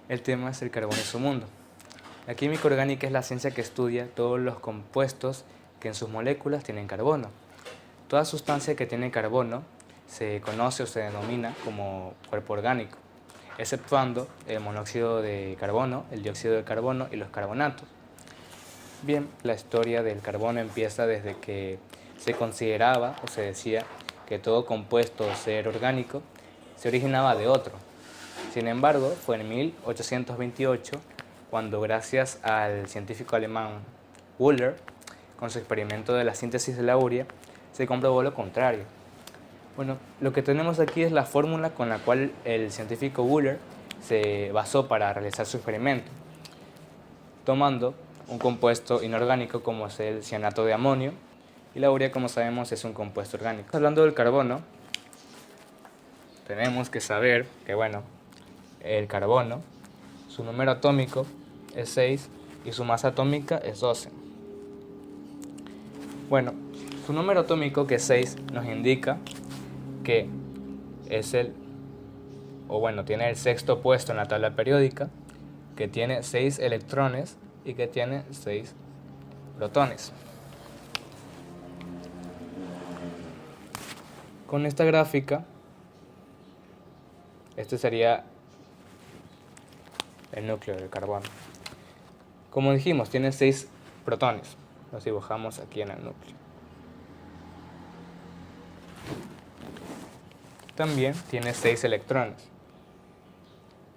El tema es el carbono y su mundo. La química orgánica es la ciencia que estudia todos los compuestos que en sus moléculas tienen carbono. Toda sustancia que tiene carbono se conoce o se denomina como cuerpo orgánico, exceptuando el monóxido de carbono, el dióxido de carbono y los carbonatos. Bien, la historia del carbono empieza desde que se consideraba o se decía que todo compuesto o ser orgánico se originaba de otro. Sin embargo, fue en 1828 cuando, gracias al científico alemán Wöhler, con su experimento de la síntesis de la urea, se comprobó lo contrario. Bueno, lo que tenemos aquí es la fórmula con la cual el científico Wöhler se basó para realizar su experimento, tomando un compuesto inorgánico como es el cianato de amonio, y la urea, como sabemos, es un compuesto orgánico. Hablando del carbono, tenemos que saber que, bueno, el carbono, su número atómico es 6 y su masa atómica es 12. Bueno, su número atómico, que es 6, nos indica que es tiene el sexto puesto en la tabla periódica, que tiene 6 electrones y que tiene 6 protones. Con esta gráfica, este sería el núcleo del carbono. Como dijimos, tiene 6 protones. Los dibujamos aquí en el núcleo. También tiene 6 electrones.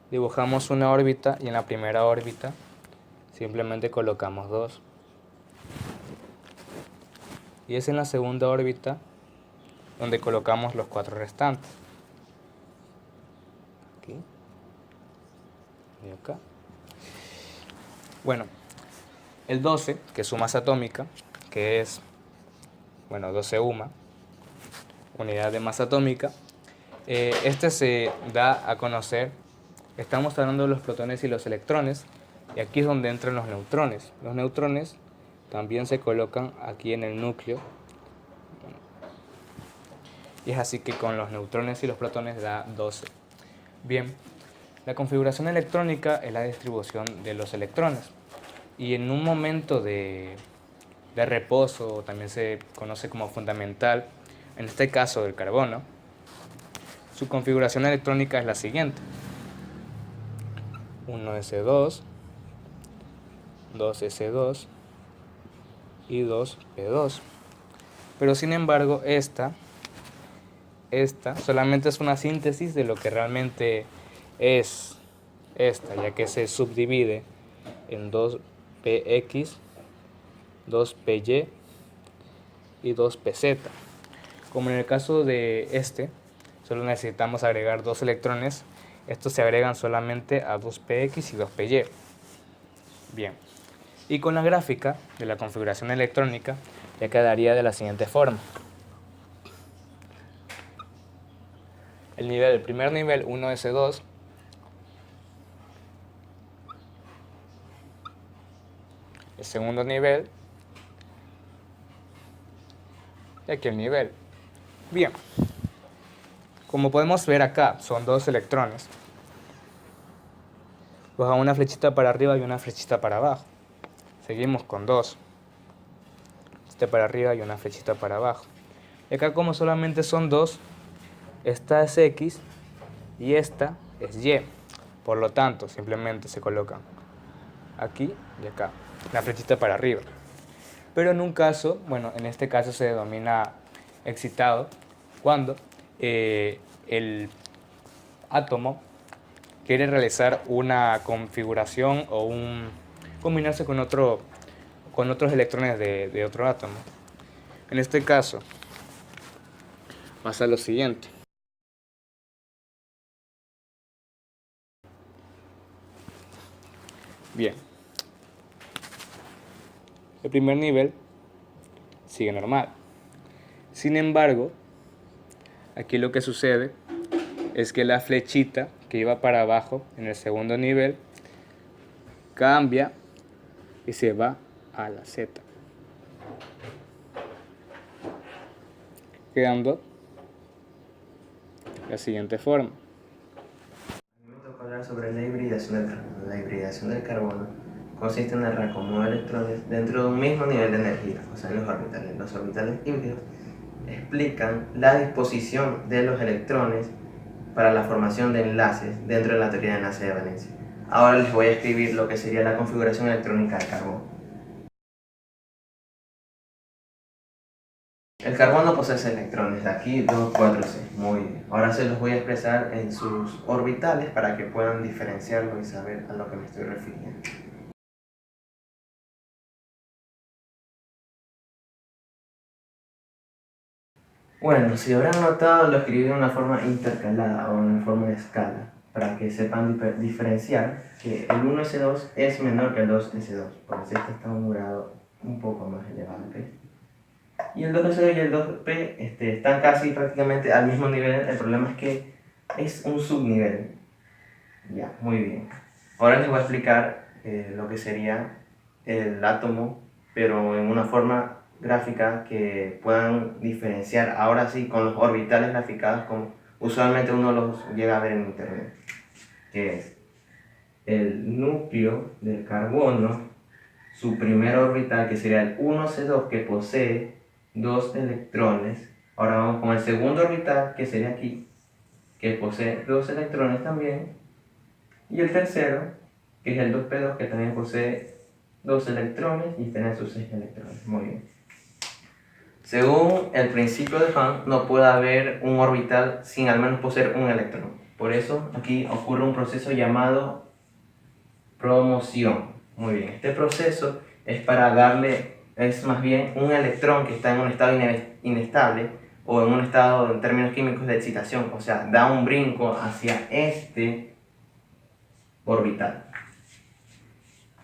Dibujamos una órbita y en la primera órbita simplemente colocamos 2. Y es en la segunda órbita donde colocamos los 4 restantes. Aquí y acá. Bueno, el 12, que es su masa atómica, que es 12 UMA, unidad de masa atómica, este se da a conocer. Estamos hablando de los protones y los electrones, y aquí es donde entran los neutrones. Los neutrones también se colocan aquí en el núcleo, y es así que con los neutrones y los protones da 12. Bien, la configuración electrónica es la distribución de los electrones, y en un momento de reposo, también se conoce como fundamental, en este caso del carbono, su configuración electrónica es la siguiente: 1s2, 2s2 y 2p2. Pero sin embargo, esta solamente es una síntesis de lo que realmente es esta, ya que se subdivide en 2px, 2py y 2pz. Como en el caso de solo necesitamos agregar 2 electrones, estos se agregan solamente a 2px y 2py. Bien, y con la gráfica de la configuración electrónica ya quedaría de la siguiente forma. El primer nivel, 1s2, el segundo nivel, y aquí el nivel. Bien, como podemos ver acá, son 2 electrones. Pues a una flechita para arriba y una flechita para abajo. Seguimos con 2. Flechita para arriba y una flechita para abajo. Y acá, como solamente son 2, esta es X y esta es Y. Por lo tanto, simplemente se colocan aquí y acá, la flechita para arriba. Pero en un caso, en este caso se denomina excitado, cuando el átomo quiere realizar una configuración o combinarse con otros electrones de otro átomo. En este caso pasa lo siguiente. Bien, el primer nivel sigue normal. Sin embargo, aquí lo que sucede es que la flechita que iba para abajo en el segundo nivel cambia y se va a la Z, quedando la siguiente forma. hablar sobre la hibridación del carbono. La hibridación del carbono consiste en el reacomodo de electrones dentro de un mismo nivel de energía, o sea, en los orbitales. Los orbitales híbridos explican la disposición de los electrones para la formación de enlaces dentro de la teoría de enlace de valencia. Ahora les voy a escribir lo que sería la configuración electrónica del carbono. El carbono posee 6 electrones, de aquí 2, 4, 6. Muy bien. Ahora se los voy a expresar en sus orbitales para que puedan diferenciarlo y saber a lo que me estoy refiriendo. Bueno, si habrán notado, lo escribí de una forma intercalada o en forma de escala, para que sepan diferenciar que el 1s2 es menor que el 2s2, por eso este está a un grado un poco más elevado. ¿Okay? Y el 2s2 y el 2p están casi prácticamente al mismo nivel. El problema es que es un subnivel. Ya, muy bien. Ahora les voy a explicar lo que sería el átomo, pero en una forma gráfica que puedan diferenciar ahora sí con los orbitales graficados como usualmente uno los llega a ver en internet, que es el núcleo del carbono, su primer orbital que sería el 1s2 que posee 2 electrones. Ahora vamos con el segundo orbital que sería aquí, que posee 2 electrones también, y el tercero que es el 2p2 que también posee 2 electrones y tiene sus 6 electrones. Muy bien. Según el principio de Hahn, no puede haber un orbital sin al menos poseer un electrón. Por eso aquí ocurre un proceso llamado promoción. Muy bien, este proceso es para darle, es más bien un electrón que está en un estado inestable o en un estado en términos químicos de excitación, o sea, da un brinco hacia este orbital.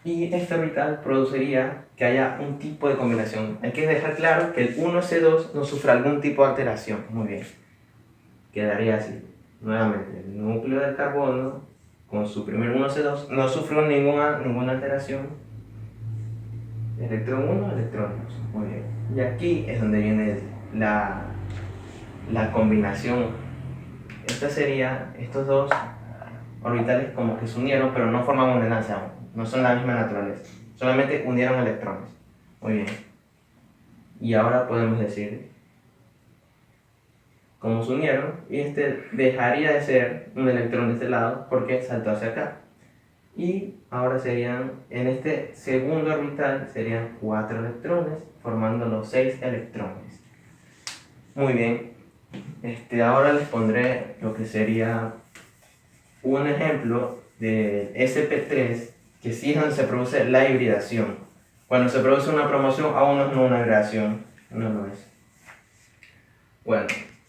Y este orbital produciría que haya un tipo de combinación. Hay que dejar claro que el 1s2 no sufre algún tipo de alteración. Muy bien. Quedaría así. Nuevamente, el núcleo del carbono con su primer 1s2 no sufrió ninguna alteración. Electrón 1, electrón 2. Muy bien. Y aquí es donde viene la combinación. Esta sería estos dos orbitales como que se unieron, pero no forman un enlace aún. No son la misma naturaleza. Solamente unieron electrones. Muy bien. Y ahora podemos decir cómo se unieron. Y este dejaría de ser un electrón de este lado porque saltó hacia acá. Y ahora serían, en este segundo orbital, serían 4 electrones, formando los 6 electrones. Muy bien. Ahora les pondré lo que sería un ejemplo de sp3, que sí es donde se produce la hibridación. Cuando se produce una promoción, aún no es una hibridación, no lo es. Bueno,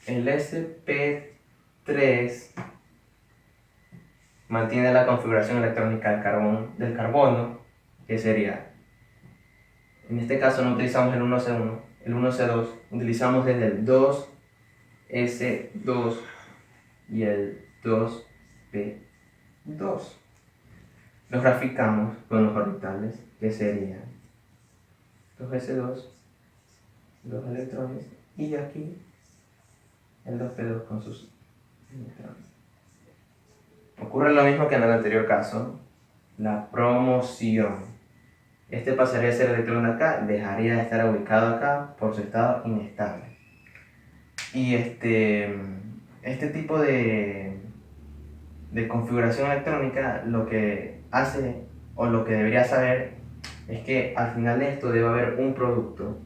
el sp3 mantiene la configuración electrónica del carbono, que sería, en este caso no utilizamos el 1s1, el 1s2, utilizamos desde el 2s2 y el 2p2. Los graficamos con los orbitales, que serían 2s2, 2 electrones, y aquí el 2p2 con sus electrones. Ocurre lo mismo que en el anterior caso, la promoción. Este pasaría a ser el electrón de acá, dejaría de estar ubicado acá por su estado inestable. Y este tipo de configuración electrónica lo que hace, o lo que debería saber, es que al final de esto debe haber un producto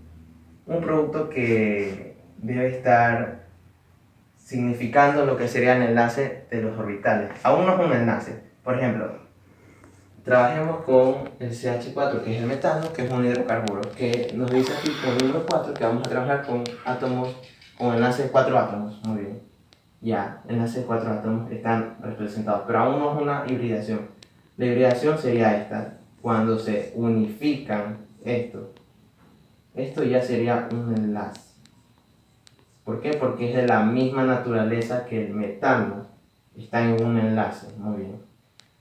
que debe estar significando lo que sería el enlace de los orbitales. Aún no es un enlace. Por ejemplo, trabajemos con el CH4, que es el metano, que es un hidrocarburo, que nos dice aquí con el número 4 que vamos a trabajar con átomos, con enlace de 4 átomos. Muy bien. Ya, enlaces de 4 átomos están representados, pero aún no es una hibridación. La hibridación sería esta, cuando se unifican esto. Esto ya sería un enlace. ¿Por qué? Porque es de la misma naturaleza que el metano. Está en un enlace. Muy bien.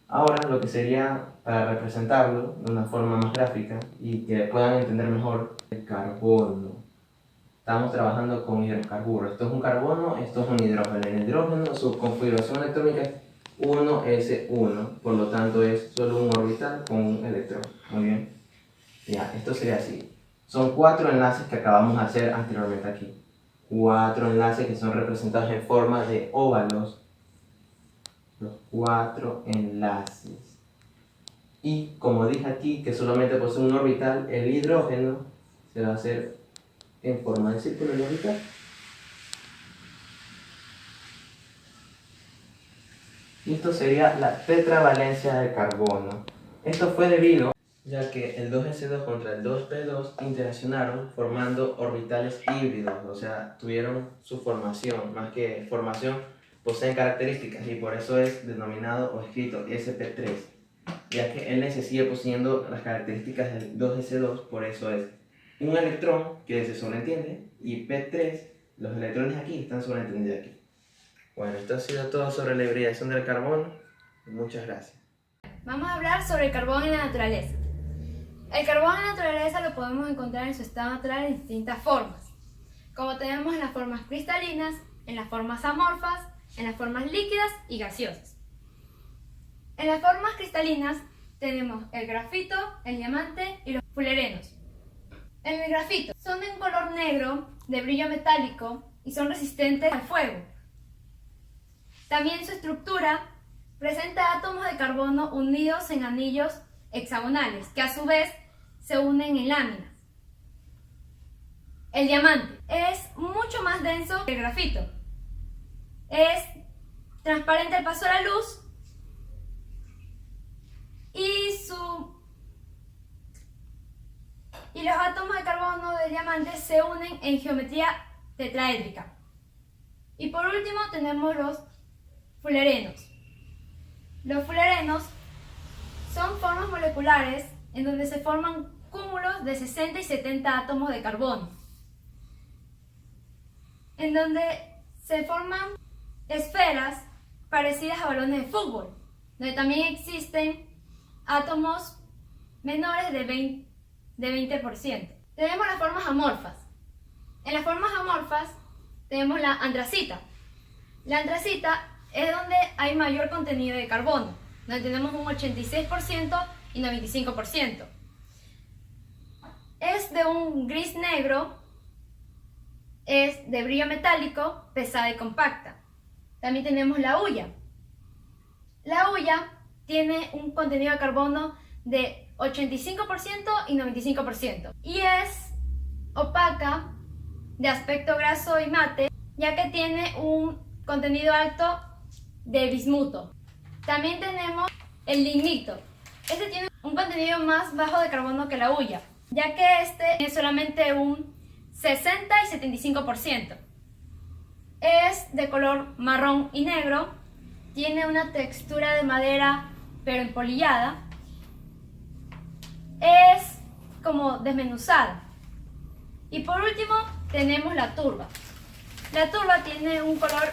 Ahora lo que sería, para representarlo de una forma más gráfica y que puedan entender mejor, el carbono. Estamos trabajando con hidrocarburos. Esto es un carbono, esto es un hidrógeno. El hidrógeno, su configuración electrónica 1s1, por lo tanto es solo un orbital con un electrón. Muy bien. Ya, esto sería así. Son 4 enlaces que acabamos de hacer anteriormente aquí. 4 enlaces que son representados en forma de óvalos. Los 4 enlaces. Y como dije aquí que solamente posee un orbital, el hidrógeno se va a hacer en forma de círculo el orbital. Y esto sería la tetravalencia del carbono. Esto fue debido ya que el 2s2 contra el 2p2 interaccionaron formando orbitales híbridos, o sea, tuvieron su formación, más que formación, poseen características y por eso es denominado o escrito sp3, ya que N sigue poseyendo las características del 2s2, por eso es un electrón que se sobreentiende y p3, los electrones aquí están sobreentendidos aquí. Bueno, esto ha sido todo sobre la hibridación del carbono. Muchas gracias. Vamos a hablar sobre el carbón en la naturaleza. El carbón en la naturaleza lo podemos encontrar en su estado natural en distintas formas, como tenemos en las formas cristalinas, en las formas amorfas, en las formas líquidas y gaseosas. En las formas cristalinas tenemos el grafito, el diamante y los fulerenos. En el grafito son de un color negro, de brillo metálico y son resistentes al fuego. También su estructura presenta átomos de carbono unidos en anillos hexagonales, que a su vez se unen en láminas. El diamante es mucho más denso que el grafito. Es transparente al paso de la luz y los átomos de carbono del diamante se unen en geometría tetraédrica. Y por último tenemos los fulerenos. Los fulerenos son formas moleculares en donde se forman cúmulos de 60 y 70 átomos de carbono, en donde se forman esferas parecidas a balones de fútbol, donde también existen átomos menores de 20%. Tenemos las formas amorfas. En las formas amorfas tenemos la antracita. La antracita es donde hay mayor contenido de carbono, donde tenemos un 86% y 95%. Es de un gris negro, es de brillo metálico, pesada y compacta. También tenemos la hulla. La hulla tiene un contenido de carbono de 85% y 95% y es opaca, de aspecto graso y mate, ya que tiene un contenido alto de bismuto. También tenemos el lignito. Este tiene un contenido más bajo de carbono que la hulla, ya que este tiene solamente un 60 y 75%. Es de color marrón y negro, tiene una textura de madera pero empolillada, es como desmenuzada. Y por último tenemos la turba. La turba tiene un color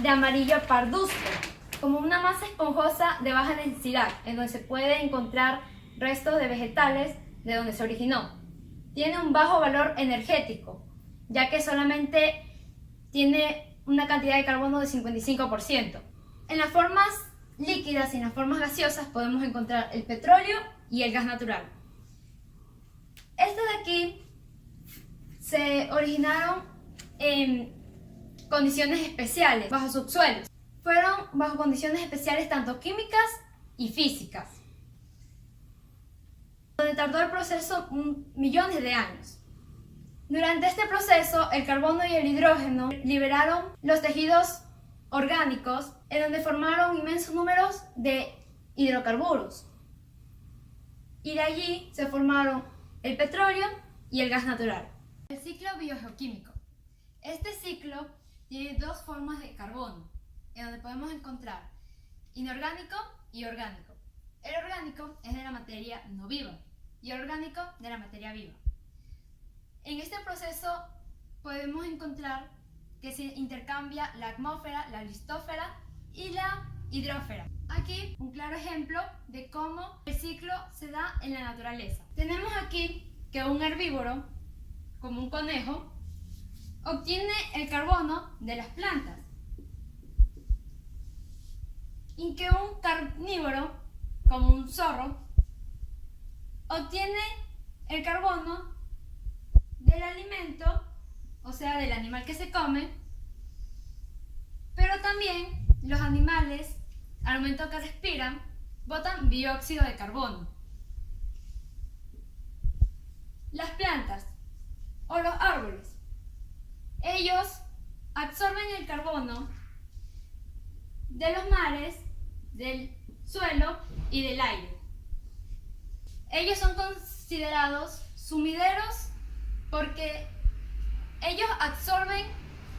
de amarillo parduzco, como una masa esponjosa de baja densidad, en donde se puede encontrar restos de vegetales de donde se originó. Tiene un bajo valor energético, ya que solamente tiene una cantidad de carbono de 55%. En las formas líquidas y en las formas gaseosas podemos encontrar el petróleo y el gas natural. Estos de aquí se originaron en condiciones especiales, bajo subsuelos. Fueron bajo condiciones especiales tanto químicas y físicas, donde tardó el proceso millones de años. Durante este proceso, el carbono y el hidrógeno liberaron los tejidos orgánicos, en donde formaron inmensos números de hidrocarburos. Y de allí se formaron el petróleo y el gas natural. El ciclo biogeoquímico. Este ciclo tiene dos formas de carbono, en donde podemos encontrar inorgánico y orgánico. El orgánico es de la materia no viva y el orgánico de la materia viva. En este proceso podemos encontrar que se intercambia la atmósfera, la listósfera y la hidrósfera. Aquí un claro ejemplo de cómo el ciclo se da en la naturaleza. Tenemos aquí que un herbívoro, como un conejo, obtiene el carbono de las plantas. en que un carnívoro, como un zorro, obtiene el carbono del alimento, o sea, del animal que se come, pero también los animales, al momento que respiran, botan dióxido de carbono. Las plantas o los árboles, ellos absorben el carbono de los mares, del suelo y del aire. Ellos son considerados sumideros porque ellos absorben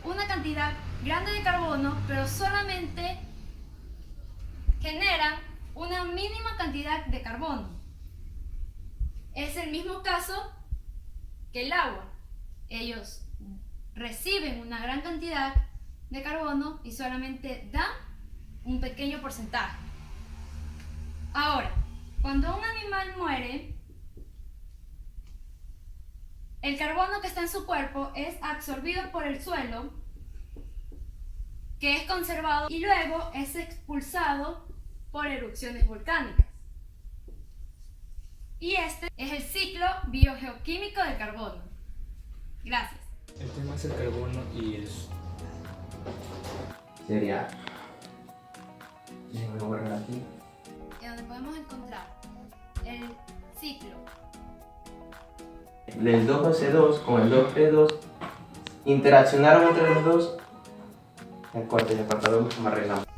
una cantidad grande de carbono, pero solamente generan una mínima cantidad de carbono. Es el mismo caso que el agua. Ellos reciben una gran cantidad de carbono y solamente dan un pequeño porcentaje. Ahora, cuando un animal muere, el carbono que está en su cuerpo es absorbido por el suelo, que es conservado y luego es expulsado por erupciones volcánicas. Y este es el ciclo biogeoquímico del carbono. Gracias. El tema es el carbono y el... Sería... Déjenme borrar aquí. En donde podemos encontrar el ciclo. El 2OC2 con el 2P2 interaccionaron entre los dos. Ya corta, lo arreglamos.